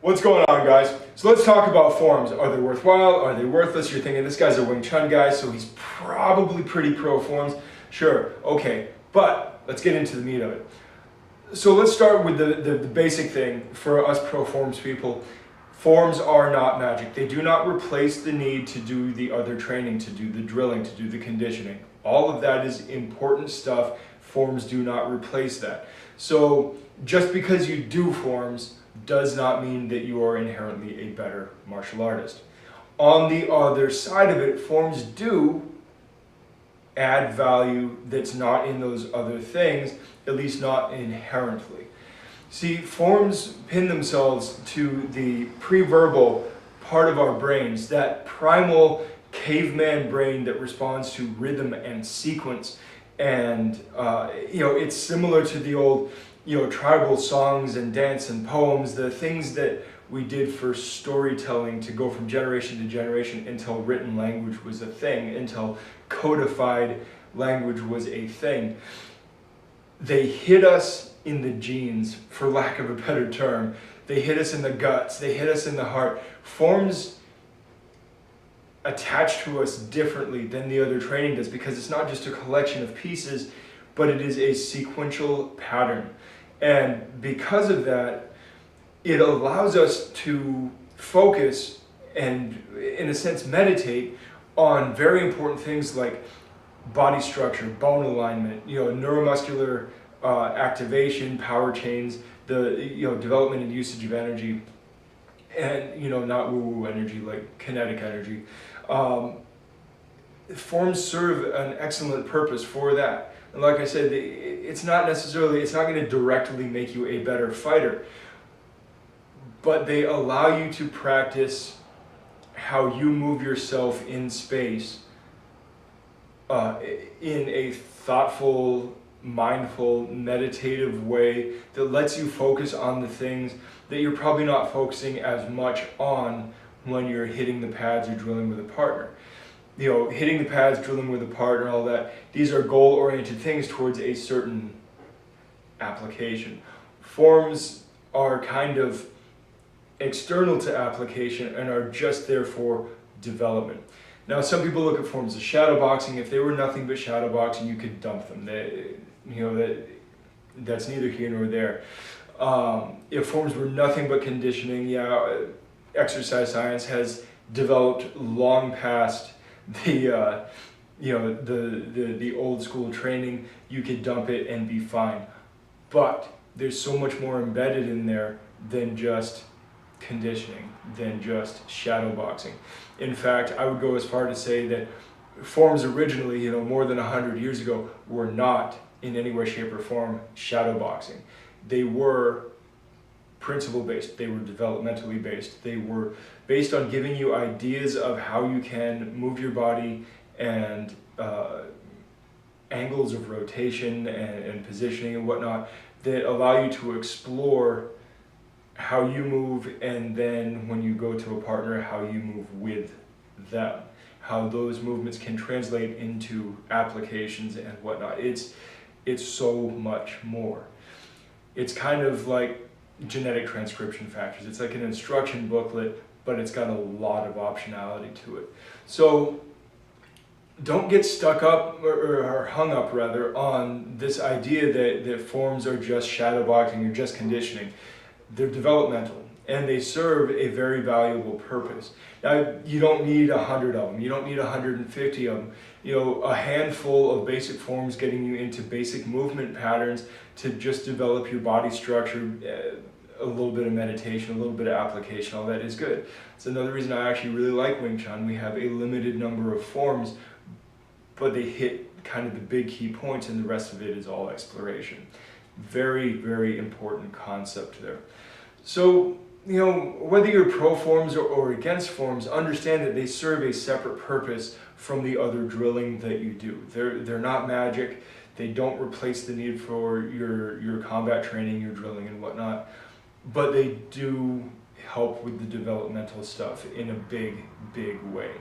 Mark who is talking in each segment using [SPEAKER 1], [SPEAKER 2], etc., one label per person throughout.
[SPEAKER 1] What's going on, guys? So let's talk about forms. Are they worthwhile? Are they worthless? You're thinking this guy's a Wing Chun guy, so he's probably pretty pro forms. Sure, okay, but let's get into the meat of it. So let's start with the basic thing for us pro forms people. Forms are not magic. They do not replace the need to do the other training, to do the drilling, to do the conditioning. All of that is important stuff. Forms do not replace that. So just because you do forms does not mean that you are inherently a better martial artist. On the other side of it, forms do add value that's not in those other things, at least not inherently. See, forms pin themselves to the pre-verbal part of our brains, that primal caveman brain that responds to rhythm and sequence. And it's similar to the old tribal songs and dance and poems, the things that we did for storytelling to go from generation to generation until written language was a thing, until codified language was a thing. They hit us in the genes, for lack of a better term. They hit us in the guts, they hit us in the heart. Forms attach to us differently than the other training does, because it's not just a collection of pieces, but it is a sequential pattern. And because of that, it allows us to focus and, in a sense, meditate on very important things like body structure, bone alignment, neuromuscular activation, power chains, the development and usage of energy, and not woo-woo energy, like kinetic energy. Forms serve an excellent purpose for that. And like I said, it's not going to directly make you a better fighter, but they allow you to practice how you move yourself in space in a thoughtful, mindful, meditative way that lets you focus on the things that you're probably not focusing as much on when you're hitting the pads or drilling with a partner. Hitting the pads, drilling with a partner, all that, these are goal-oriented things towards a certain application. Forms are kind of external to application and are just there for development. Now, some people look at forms as shadow boxing. If they were nothing but shadow boxing, you could dump them. That's neither here nor there. If forms were nothing but conditioning, exercise science has developed long past the old school training. You could dump it and be fine. But there's so much more embedded in there than just conditioning, than just shadow boxing. In fact, I would go as far to say that forms originally, more than 100 years ago, were not in any way, shape, or form shadow boxing. They were principle-based, they were developmentally based, they were based on giving you ideas of how you can move your body and angles of rotation and positioning and whatnot that allow you to explore how you move, and then when you go to a partner, how you move with them, how those movements can translate into applications and whatnot. It's so much more. It's kind of like genetic transcription factors. It's like an instruction booklet, but it's got a lot of optionality to it. So don't get stuck up or hung up rather on this idea that forms are just shadow boxing or just conditioning. They're developmental and they serve a very valuable purpose. Now, you don't need 100 of them. You don't need 150 of them. A handful of basic forms getting you into basic movement patterns to just develop your body structure, a little bit of meditation, a little bit of application, all that is good. It's another reason I actually really like Wing Chun. We have a limited number of forms, but they hit kind of the big key points, and the rest of it is all exploration. Very, very important concept there. So, whether you're pro forms or against forms, understand that they serve a separate purpose from the other drilling that you do. They're not magic. They don't replace the need for your combat training, your drilling and whatnot, but they do help with the developmental stuff in a big, big way.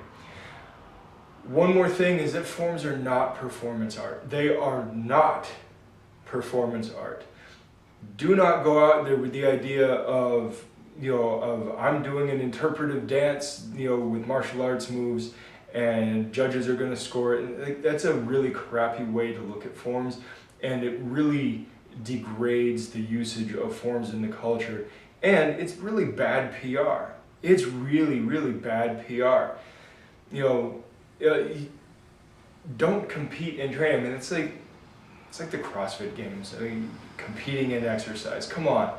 [SPEAKER 1] One more thing is that forms are not performance art. They are not performance art. Do not go out there with the idea of of I'm doing an interpretive dance, with martial arts moves, and judges are going to score it. And, like, that's a really crappy way to look at forms, and it really degrades the usage of forms in the culture, and it's really bad PR. It's really, really bad PR. Don't compete in training. I mean, it's like the CrossFit Games. I mean, competing in exercise. Come on.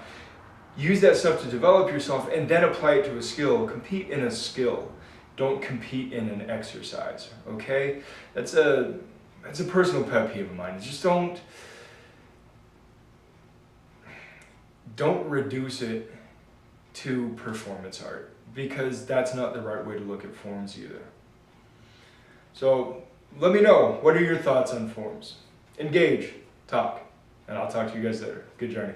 [SPEAKER 1] Use that stuff to develop yourself and then apply it to a skill. Compete in a skill. Don't compete in an exercise, okay? That's a personal pet peeve of mine. Just don't reduce it to performance art, because that's not the right way to look at forms either. So let me know, what are your thoughts on forms? Engage, talk, and I'll talk to you guys later. Good journey.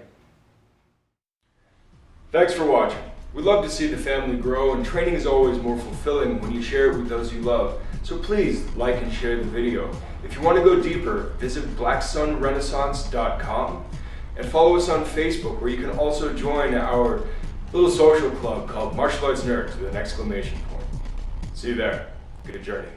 [SPEAKER 1] Thanks for watching. We'd love to see the family grow, and training is always more fulfilling when you share it with those you love. So please like and share the video. If you want to go deeper, visit blacksunrenaissance.com and follow us on Facebook, where you can also join our little social club called Martial Arts Nerds with an exclamation point. See you there. Good journey.